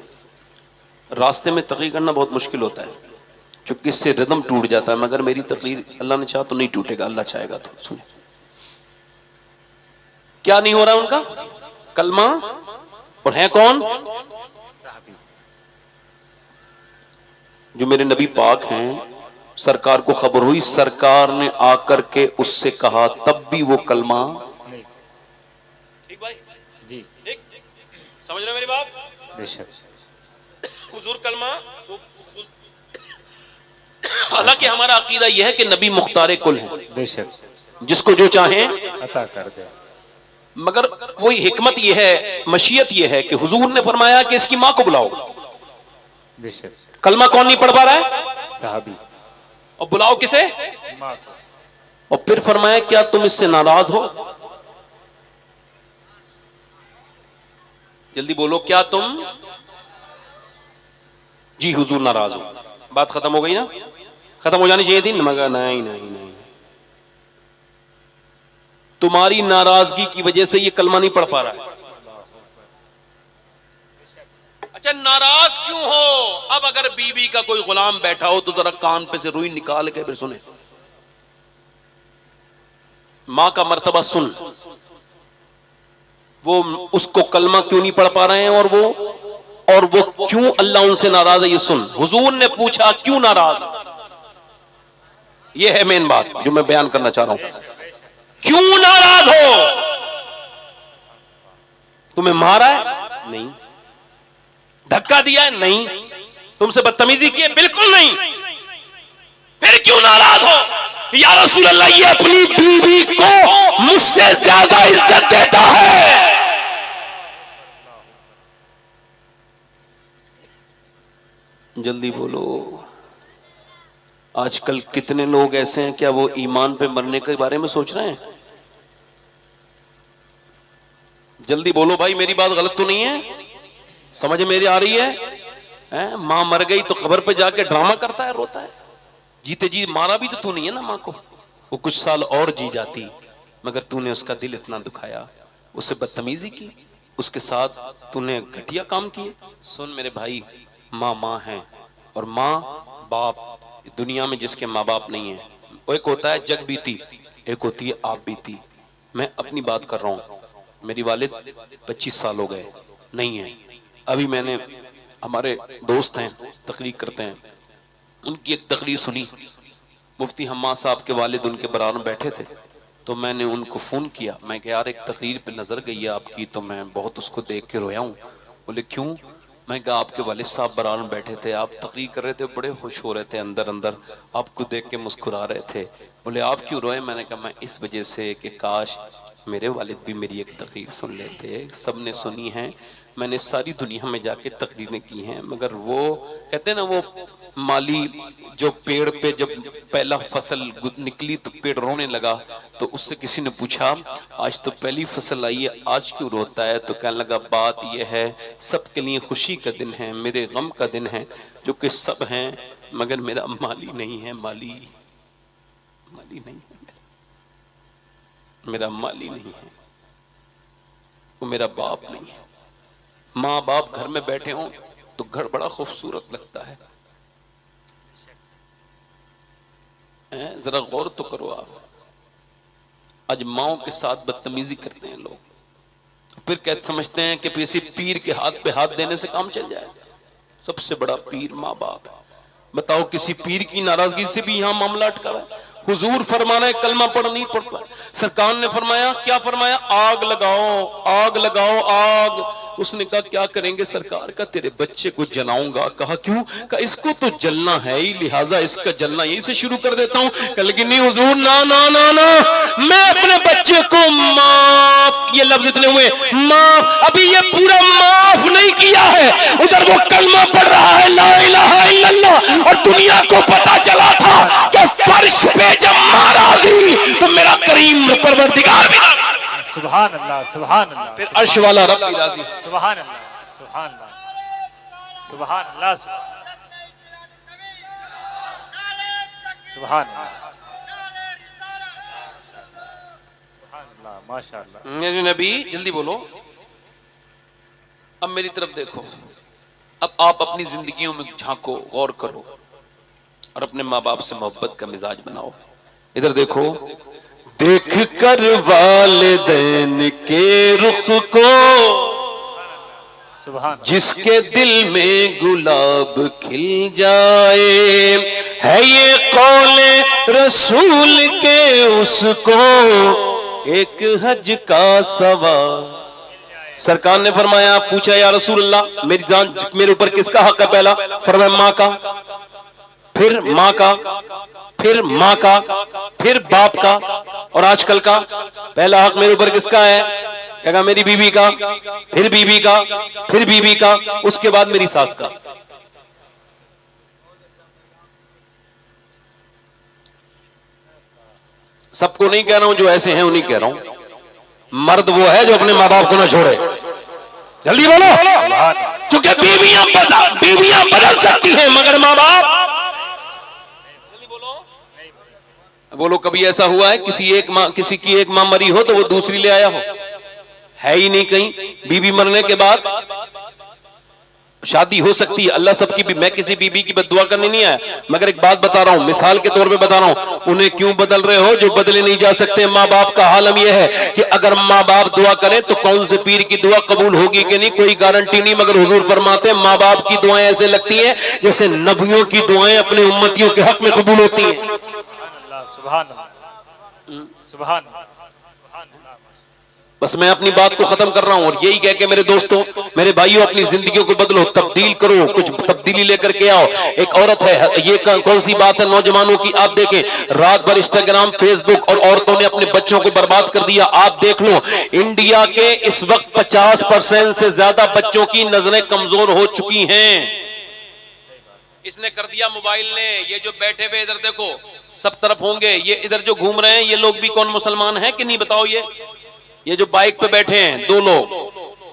راستے میں تقریر کرنا بہت مشکل ہوتا ہے چونکہ اس سے ردم ٹوٹ جاتا ہے، مگر میری تقریر اللہ نے چاہا تو نہیں ٹوٹے گا، اللہ چاہے گا تو۔ سنیں کیا نہیں ہو رہا ان کا؟ کلمہ، اور ہیں کون؟ جو میرے نبی پاک ہیں، سرکار کو خبر ہوئی، سرکار نے آ کر کے اس سے کہا، تب بھی وہ کلمہ ٹھیک بھائی جی سمجھ رہے میری بات؟ بے شک حضور کلمہ، حالانکہ ہمارا عقیدہ یہ ہے کہ نبی مختار کل ہیں، بے شک جس کو جو چاہیں عطا کر دے، مگر وہی حکمت یہ ہے، مشیت یہ ہے کہ حضور نے فرمایا کہ اس کی ماں کو بلاؤ۔ بے شک کلمہ کون نہیں پڑھ پا رہا ہے؟ صحابی، اور بلاؤ کسے؟ ماں کو۔ اور پھر فرمایا کیا تم اس سے ناراض ہو؟ جلدی بولو، کیا تم؟ جی حضور ناراض ہو۔ بات ختم ہو گئی نا؟ ختم ہو جانی چاہیے تھی، مگر نہیں نہیں نہیں، تمہاری ناراضگی کی وجہ سے یہ کلمہ نہیں پڑھ پا رہا ہے۔ اچھا ناراض کیوں ہو؟ اب اگر بی بی کا کوئی غلام بیٹھا ہو تو ذرا کان پہ سے روئی نکال کے پھر سنے، ماں کا مرتبہ سن، وہ اس کو کلمہ کیوں نہیں پڑھ پا رہے ہیں، اور وہ کیوں اللہ ان سے ناراض ہے، یہ سن۔ حضور نے پوچھا کیوں ناراض؟ یہ ہے مین بات جو میں بیان کرنا چاہ رہا ہوں۔ کیوں ناراض ہو؟ تمہیں مارا ہے؟ نہیں۔ دھکا دیا ہے؟ نہیں۔ تم سے بدتمیزی کی ہے؟ بالکل نہیں۔ پھر کیوں ناراض ہو؟ یا رسول اللہ یہ اپنی بیوی کو مجھ سے زیادہ عزت دیتا ہے۔ جلدی بولو، آج کل کتنے لوگ ایسے ہیں، کیا وہ ایمان پہ مرنے کے بارے میں سوچ رہے ہیں؟ جلدی بولو بھائی، میری بات غلط تو نہیں ہے؟ سمجھ میری آ رہی ہے؟ ماں مر گئی تو قبر پہ جا کے ڈرامہ کرتا ہے، روتا ہے؟ جیتے جی مارا بھی تو تو نہیں ہے نا ماں کو، وہ کچھ سال اور جی جاتی، مگر تو نے اس کا دل اتنا دکھایا، اسے بدتمیزی کی، اس کے ساتھ تو نے گھٹیا کام کیے۔ سن میرے بھائی، ماں ماں ہیں، اور ماں باپ، دنیا میں جس کے ماں باپ نہیں ہیں، ایک ہوتا ہے جگ بیتی، ایک ہوتی ہے آپ بیتی۔ میں اپنی بات کر رہا ہوں، میری والد 25 سال ہو گئے نہیں ہیں، ابھی میں نے، ہمارے دوست ہیں تقریر کرتے ہیں، ان کی ایک تقریر سنی، مفتی حماد صاحب کے والد ان کے برابر میں بیٹھے تھے، تو میں نے ان کو فون کیا، میں کہ یار ایک تقریر پہ نظر گئی ہے آپ کی، تو میں بہت اس کو دیکھ کے رویا ہوں۔ بولے کیوں؟ میں کہا آپ کے والد صاحب برابر میں بیٹھے تھے، آپ تقریر کر رہے تھے، بڑے خوش ہو رہے تھے، اندر اندر آپ کو دیکھ کے مسکرا رہے تھے۔ بولے آپ کیوں روئے؟ میں نے کہا میں اس وجہ سے کہ کاش میرے والد بھی میری ایک تقریر سن لیتے، سب نے سنی ہے، میں نے ساری دنیا میں جا کے تقریریں کی ہیں، مگر وہ کہتے ہیں نا وہ مالی جو پیڑ پہ جب پہلا فصل نکلی تو پیڑ رونے لگا، تو اس سے کسی نے پوچھا آج تو پہلی فصل آئی ہے، آج کیوں روتا ہے؟ تو کہنے لگا بات یہ ہے سب کے لیے خوشی کا دن ہے، میرے غم کا دن ہے، جو کہ سب ہیں مگر میرا مالی نہیں ہے، مالی نہیں ہے، میرا مالی نہیں ہے، وہ میرا باپ نہیں ہے۔ ماں باپ گھر میں بیٹھے ہوں تو گھر بڑا خوبصورت لگتا ہے، ذرا غور تو کرو آپ، آج ماؤں کے ساتھ بدتمیزی کرتے ہیں لوگ، پھر کہتے سمجھتے ہیں کہ کسی پیر کے ہاتھ پہ ہاتھ دینے سے کام چل جائے گا۔ سب سے بڑا پیر ماں باپ ہے۔ بتاؤ کسی پیر کی ناراضگی سے بھی یہاں معاملہ اٹکا ہوا ہے۔ حضور فرما رہے کلمہ پڑھ نہیں پڑھ پائے، سرکار نے فرمایا کیا فرمایا؟ آگ لگاؤ، آگ لگاؤ، آگ۔ اس نے کہا کیا کریں گے سرکار؟ کا تیرے بچے کو جلاؤں گا۔ کہا کیوں؟ کہا اس کو تو جلنا ہے ہی، لہٰذا اس کا جلنا یہیں سے شروع کر دیتا ہوں۔ کہ لیکن نہیں حضور، نا نا نا نا، میں اپنے بچے کو معاف، یہ لفظ اتنے ہوئے معاف، ابھی یہ پورا معاف نہیں کیا ہے، ادھر اگر وہ کلمہ پڑھ رہا ہے لا الہ الا اللہ اور دنیا کو پتا چلا تھا کہ فرش پہ جب ماں راضی تو میرا کریم پروردگار بھی راضی، سبحان اللہ سبحان اللہ پھر عرش والا رب بھی راضی۔ سبحان اللہ سبحان اللہ سبحان اللہ سبحان اللہ سبحان اللہ ماشاء اللہ میرے نبی جلدی بولو، اب میری طرف دیکھو، اب آپ اپنی زندگیوں میں جھانکو، غور کرو اور اپنے ماں باپ سے محبت کا مزاج بناؤ۔ ادھر دیکھو، دیکھ کر والدین کے رخ کو سبحان جس کے دل میں گلاب کھل جائے، ہے یہ قول رسول کے اس کو ایک حج کا ثواب۔ سرکار نے فرمایا، پوچھا یا رسول اللہ میری جان میرے اوپر کس کا حق ہے؟ پہلا فرمایا ماں کا، پھر ماں کا، پھر ماں کا، پھر باپ کا، اور آج کل کا پہلا حق میرے اوپر کس کا ہے؟ کہا میری بیوی کا، پھر بیوی کا، پھر بیوی کا، اس کے بعد میری ساس کا۔ سب کو نہیں کہہ رہا ہوں، جو ایسے ہیں انہیں کہہ رہا ہوں۔ مرد وہ ہے جو اپنے ماں باپ کو نہ چھوڑے، جلدی بولو، کیونکہ بیویاں بدل سکتی ہیں مگر ماں باپ، بولو کبھی ایسا ہوا ہے کسی کی ایک ماں مری ہو تو وہ دوسری لے آیا ہو؟ ہے ہی نہیں کہیں۔ بیوی مرنے کے بعد شادی ہو سکتی ہے، اللہ سب کی بھی، میں کسی بیوی کی بد دعا کرنے نہیں آیا، مگر ایک بات بتا رہا ہوں، مثال کے طور پہ بتا رہا ہوں، انہیں کیوں بدل رہے ہو جو بدلے نہیں جا سکتے؟ ماں باپ کا حالم یہ ہے کہ اگر ماں باپ دعا کریں تو کون سے پیر کی دعا قبول ہوگی کہ نہیں کوئی گارنٹی نہیں، مگر حضور فرماتے ہیں ماں باپ کی دعائیں ایسے لگتی ہیں جیسے نبیوں کی دعائیں اپنے امتیوں کے حق میں قبول ہوتی ہیں۔ سبحان اللہ سبحان اللہ بس میں اپنی بات کو ختم کر رہا ہوں اور یہی کہہ کہ میرے دوستوں، میرے بھائیوں، اپنی زندگیوں کو بدلو، تبدیل کرو، کچھ تبدیلی لے کر کے آؤ۔ ایک عورت ہے، یہ کون سی بات ہے نوجوانوں کی، آپ دیکھیں رات بھر انسٹاگرام، فیس بک اور عورتوں نے اپنے بچوں کو برباد کر دیا۔ آپ دیکھ لو انڈیا کے اس وقت 50% سے زیادہ بچوں کی نظریں کمزور ہو چکی ہیں۔ اس نے کر دیا موبائل نے، یہ جو بیٹھے ہوئے ادھر دیکھو سب طرف ہوں گے، یہ ادھر جو گھوم رہے ہیں یہ لوگ بھی کون مسلمان ہیں کہ نہیں بتاؤ؟ یہ جو بائک پہ بیٹھے ہیں دو لوگ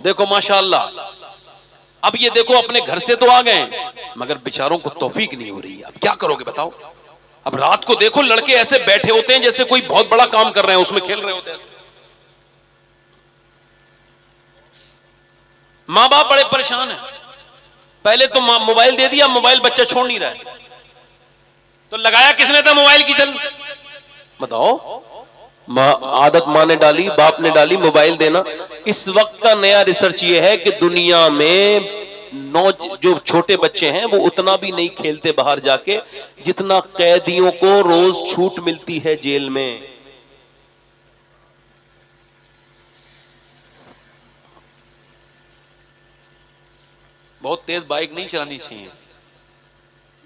دیکھو ماشاءاللہ، اب یہ دیکھو اپنے گھر سے تو آ گئے مگر بیچاروں کو توفیق نہیں ہو رہی ہے، اب کیا کرو گے بتاؤ؟ اب رات کو دیکھو لڑکے ایسے بیٹھے ہوتے ہیں جیسے کوئی بہت بڑا کام کر رہے ہیں، اس میں کھیل رہے ہوتے ہیں۔ ماں باپ بڑے پریشان ہیں، پہلے تو موبائل دے دیا، موبائل بچہ چھوڑ نہیں رہا ہے، تو لگایا کس نے تھا موبائل کی دل؟ بتاؤ، عادت ماں نے ڈالی، باپ نے ڈالی موبائل دینا۔ اس وقت کا نیا ریسرچ یہ ہے کہ دنیا میں جو چھوٹے بچے ہیں وہ اتنا بھی نہیں کھیلتے باہر جا کے جتنا قیدیوں کو روز چھوٹ ملتی ہے جیل میں۔ بہت تیز بائک نہیں چلانی چاہیے،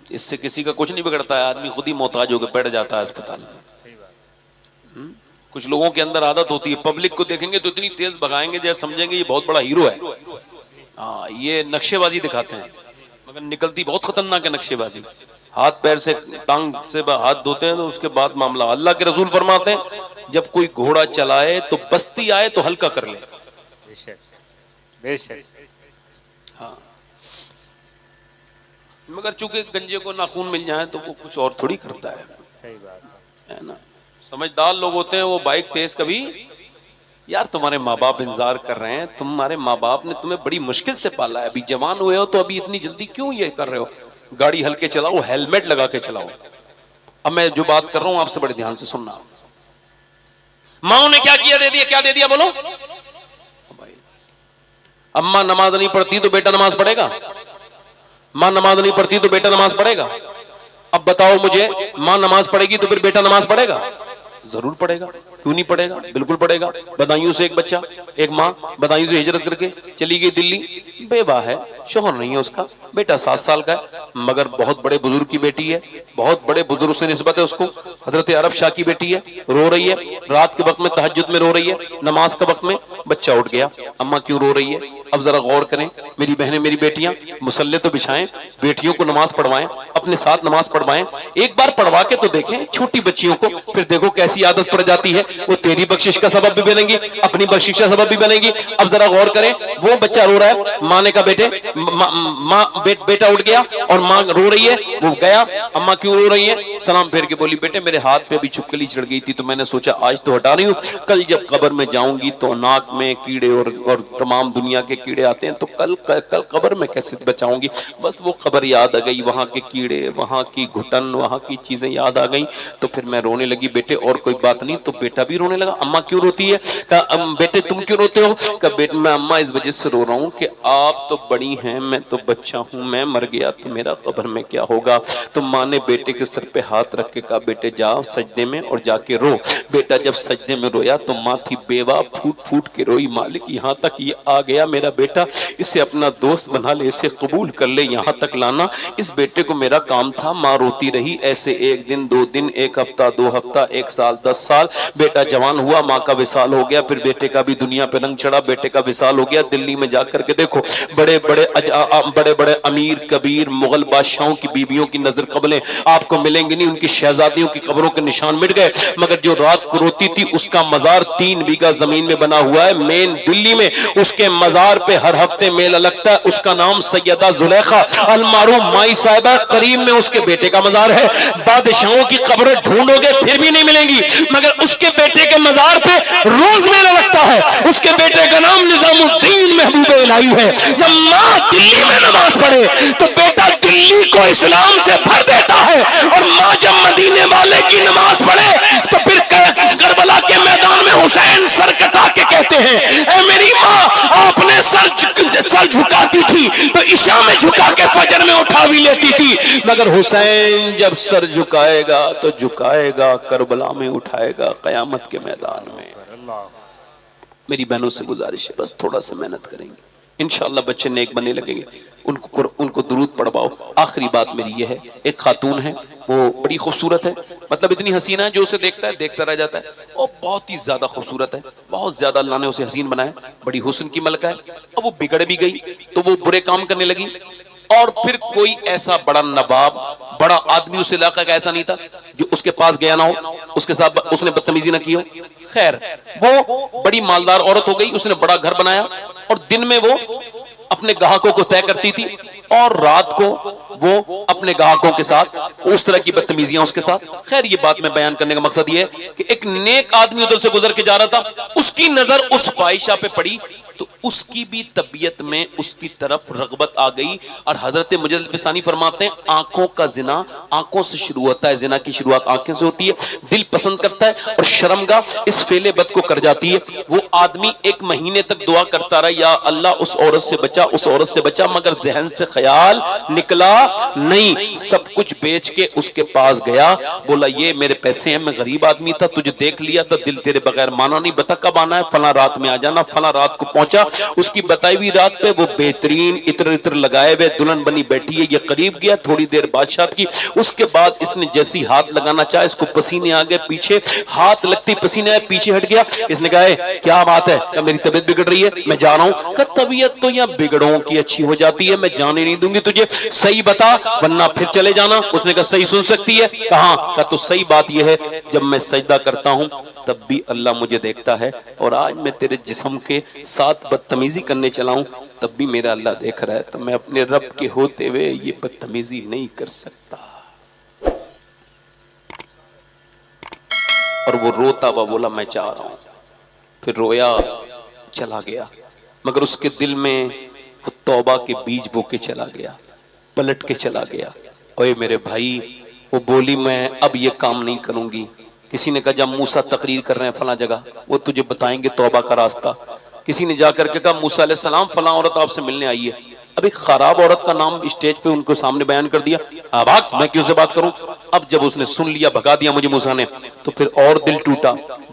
اس سے کسی کا کچھ نہیں بگڑتا ہے، آدمی خود ہی محتاج ہو کے بیٹھ جاتا ہے اسپتال میں۔ کچھ لوگوں کے اندر عادت ہوتی ہے، پبلک کو دیکھیں گے تو اتنی تیز بھگائیں گے جیسے سمجھیں گے یہ بہت بڑا ہیرو ہے۔ ہاں، یہ نقشے بازی دکھاتے ہیں مگر نکلتی بہت خطرناک ہے نقشے بازی۔ ہاتھ پیر سے ٹانگ سے ہاتھ دھوتے ہیں تو اس کے بعد معاملہ۔ اللہ کے رسول فرماتے ہیں جب کوئی گھوڑا چلائے تو بستی آئے تو ہلکا کر لے۔ بے شک ہاں، مگر چونکہ گنجے کو ناخون مل جائے تو وہ کچھ اور تھوڑی کرتا ہے، صحیح بات ہے نا۔ سمجھدار لوگ ہوتے ہیں وہ بائک تیز کبھی، یار تمہارے ماں باپ انتظار کر رہے ہیں، تمہارے ماں باپ نے تمہیں بڑی مشکل سے پالا ہے، ابھی جوان ہوئے ہو تو ابھی اتنی جلدی کیوں یہ کر رہے ہو؟ گاڑی ہلکے چلاؤ، ہیلمٹ لگا کے چلاؤ۔ اب میں جو بات کر رہا ہوں آپ سے بڑے دھیان سے سننا۔ ماں نے کیا کیا؟ دے دیا، کیا دے دیا بولو؟ اماں نماز نہیں پڑھتی تو بیٹا نماز پڑھے گا؟ ماں نماز نہیں پڑھتی تو بیٹا نماز پڑھے گا؟ اب بتاؤ مجھے، ماں نماز پڑھے گی تو پھر بیٹا نماز پڑھے گا؟ ضرور پڑھے گا۔ کیوں نہیں پڑھے گا؟ بالکل پڑھے گا. بدایوں سے ایک بچہ، ایک ماں بدایوں سے ہجرت کر کے چلی گئی دلی، بیوہ ہے، شوہر نہیں ہے اس کا، بیٹا 7 سال کا ہے، مگر بہت بڑے بزرگ کی بیٹی ہے، بہت بڑے بزرگ سے نسبت ہے اس کو، حضرت عرب شاہ کی بیٹی ہے، رو رہی ہے رات کے وقت میں، تہجد میں رو رہی ہے، نماز کے وقت میں. بچہ اٹھ گیا، اماں کیوں رو رہی ہے؟ اب ذرا غور کریں میری بہنیں، میری بیٹیاں، مصلے تو بچھائیں، بیٹیوں کو نماز پڑھوائیں، اپنے ساتھ نماز پڑھوائیں، ایک بار پڑھوا کے تو دیکھیں چھوٹی بچیوں کو، پھر دیکھو کیسی عادت پڑ جاتی ہے. وہ تیری بخشش کا سبب بھی بنیں گی، اپنی بخشش کا سبب بھی بنیں گی. اب ذرا غور کریں، وہ بچہ رو رہا ہے، ماں نے کہا بیٹے، بیٹا اٹھ گیا اور ماں رو رہی ہے، وہ گیا، اماں کیوں رو رہی ہیں؟ سلام پھیر کے بولی بیٹے میرے ہاتھ پہ ابھی چھپکلی چڑھ گئی تھی تو میں نے سوچا آج تو ہٹا رہی ہوں، کل جب قبر میں جاؤں گی تو ناک میں کیڑے اور تمام دنیا کے کیڑے آتے ہیں تو کل قبر میں کیسے بچاؤں گی. بس وہ قبر یاد آ گئی، وہاں کے کیڑے، وہاں کی گھٹن، وہاں کی چیزیں یاد آ گئیں تو پھر میں رونے لگی. بیٹے اور کوئی بات نہیں؟ تو بیٹا بھی رونے لگا. اماں کیوں روتی ہے؟ کہا بیٹے تم کیوں روتے ہو؟ کہا بیٹے میں اماں اس وجہ سے رو رہا ہوں کہ آپ تو بڑی ہیں، میں تو بچہ ہوں، میں مر گیا تو میرا قبر میں کیا ہوگا. تو ماں نے بیٹے کے سر پہ ہاتھ رکھ کے کہا بیٹے جا سجدے میں اور جا کے رو. بیٹا جب سجدے میں رویا تو ماں تھی بیوہ، پھوٹ پھوٹ کے روئی، مالک یہاں تک یہ آ گیا میرا بیٹا، اسے اپنا دوست بنا لے، اسے قبول کر لے، یہاں تک لانا اس بیٹے کو میرا کام تھا. ماں روتی رہی ایسے، 1 دن 2 دن، 1 ہفتہ 2 ہفتہ، 1 سال 10 سال. بیٹا جوان ہوا، ماں کا وصال ہو گیا، پھر بیٹے کا بھی دنیا پہ رنگ چڑھا، بیٹے کا وصال ہو گیا. دلی میں جا کر کے دیکھو بڑے بڑے امیر کبیر مغل بادشاہوں کی بیویوں کی نظر قبلیں آپ کو ملیں گی نہیں، ان کی شہزادیوں کی قبروں کے نشان مٹ گئے، مگر جو رات کو روتی تھی اس کا مزار 3 بیگھہ زمین میں بنا ہوا ہے مین دلی میں. اس کے مزار پہ ہر ہفتے میلہ لگتا ہے. اس کا نام سیدہ زلیخا المعروف مائی صاحبہ، قریب میں اس کے بیٹے کا مزار ہے. بادشاہوں کی قبریں ڈھونڈو گے پھر بھی نہیں ملیں گی، مگر اس کے بیٹے کے مزار پہ روز میلہ لگتا ہے. اس کے بیٹے کا نام نظام الدین محبوب الہی ہے. جب ماں دلی میں نماز پڑھے تو بیٹا دلی کو اسلام سے بھر دیتا ہے، اور ماں جب مدینے والے کی نماز پڑھے تو پھر کربلا کے میدان میں حسین سر کٹا کے کہتے ہیں اے میری ماں، آپ نے سر جھکاتی تھی تو عشاء میں جھکا کے فجر میں اٹھا بھی لیتی تھی، مگر حسین جب سر جھکائے گا تو جھکائے گا کربلا میں، اٹھائے گا قیامت کے میدان میں. میری بہنوں سے گزارش ہے بس تھوڑا سا محنت کریں گے انشاءاللہ بچے نیک بننے لگیں گے. ان کو درود پڑھواؤ. آخری بات میری یہ ہے، ایک خاتون ہے وہ بڑی خوبصورت ہے، مطلب اتنی حسین ہے جو اسے دیکھتا ہے دیکھتا رہ جاتا ہے، اور بہت ہی زیادہ خوبصورت ہے، بہت زیادہ اللہ نے اسے حسین بنایا، بڑی حسن کی ملکہ ہے. اب وہ بگڑ بھی گئی تو وہ برے کام کرنے لگی، اور پھر کوئی ایسا بڑا نواب، بڑا آدمی اس علاقہ کا ایسا نہیں تھا جو اس کے پاس گیا نہ ہو، اس کے ساتھ اس نے بدتمیزی نہ کی ہو. خیر وہ بڑی مالدار عورت ہو گئی، اس نے بڑا گھر بنایا، اور دن میں وہ اپنے گاہکوں کو طے کرتی تھی اور رات کو وہ اپنے گاہکوں کے ساتھ اس طرح کی بدتمیزیاں اس کے ساتھ. خیر یہ بات میں بیان کرنے کا مقصد یہ ہے کہ ایک نیک آدمی ادھر سے گزر کے جا رہا تھا، اس کی نظر اس فاحشہ پہ پڑی تو اس کی بھی طبیعت میں اس کی طرف رغبت آ گئی. اور حضرت مجدد پسانی فرماتے ہیں آنکھوں کا زنا آنکھوں سے شروع ہوتا ہے، زنا کی شروعات آنکھیں سے ہوتی ہے، دل پسند کرتا ہے اور شرمگاہ اس فعل بد کو کر جاتی ہے. وہ آدمی 1 مہینے تک دعا کرتا رہا یا اللہ اس عورت سے بچا، اس عورت سے بچا، مگر ذہن سے خیال نکلا نہیں. سب کچھ بیچ کے اس کے پاس گیا، بولا یہ میرے پیسے ہیں، میں غریب آدمی تھا، تجھے دیکھ لیا تھا، دل تیرے بغیر مانا نہیں، بتا کب آنا ہے، فلاں رات میں آ جانا. فلاں رات کو پہنچا، اس کی بتائی ہوئی رات پہ وہ بہترین عطر لگائے ہوئے دلہن بنی بیٹھی ہے. یہ قریب گیا، تھوڑی دیر بادشاہ کی، اس کے بعد اس نے جیسی ہاتھ لگانا چاہا اس کو پسینے آگے پیچھے، ہاتھ لگتی پسینے آئے پیچھے ہٹ گیا. اس نے کہا کیا بات ہے؟ کہ میری طبیعت بگڑ رہی ہے، میں جا رہا ہوں. کہ طبیعت تو یہاں بگڑوں کی اچھی ہو جاتی ہے، میں جانے نہیں دوں گی تجھے، صحیح بتا ورنہ پھر چلے جانا. اس نے کہا صحیح سن سکتی ہے؟ کہاں؟ کہا تو صحیح بات یہ ہے جب میں سجدہ کرتا ہوں تب بھی اللہ مجھے دیکھتا ہے، اور آج میں تیرے جسم کے ساتھ بدتمیزی کرنے چلا ہوں تب بھی میرا اللہ دیکھ رہا ہے، تو میں اپنے رب کے ہوتے ہوئے یہ بدتمیزی نہیں کر سکتا. اور وہ روتا ہوا بولا میں چاہ رہا ہوں. پھر رویا چلا گیا، مگر اس کے دل میں وہ توبہ کے بیج بو کے چلا گیا، پلٹ کے چلا گیا. اوے میرے بھائی، وہ بولی میں اب یہ کام نہیں کروں گی. کسی نے کہا جب موسیٰ تقریر کر رہے ہیں فلاں جگہ، وہ تجھے بتائیں گے توبہ کا راستہ. کسی نے جا کر کے کہا موسیٰ علیہ السلام فلاں عورت آپ سے ملنے آئی ہے. اب ایک خراب عورت کا نام اسٹیج پہ ان کو سامنے بیان کر دیا، بھاگ، میں کیوں سے بات کروں. اب جب اس نے سن لیا، بھگا دیا مجھے موسیٰ نے، تو پھر اور دل ٹوٹا.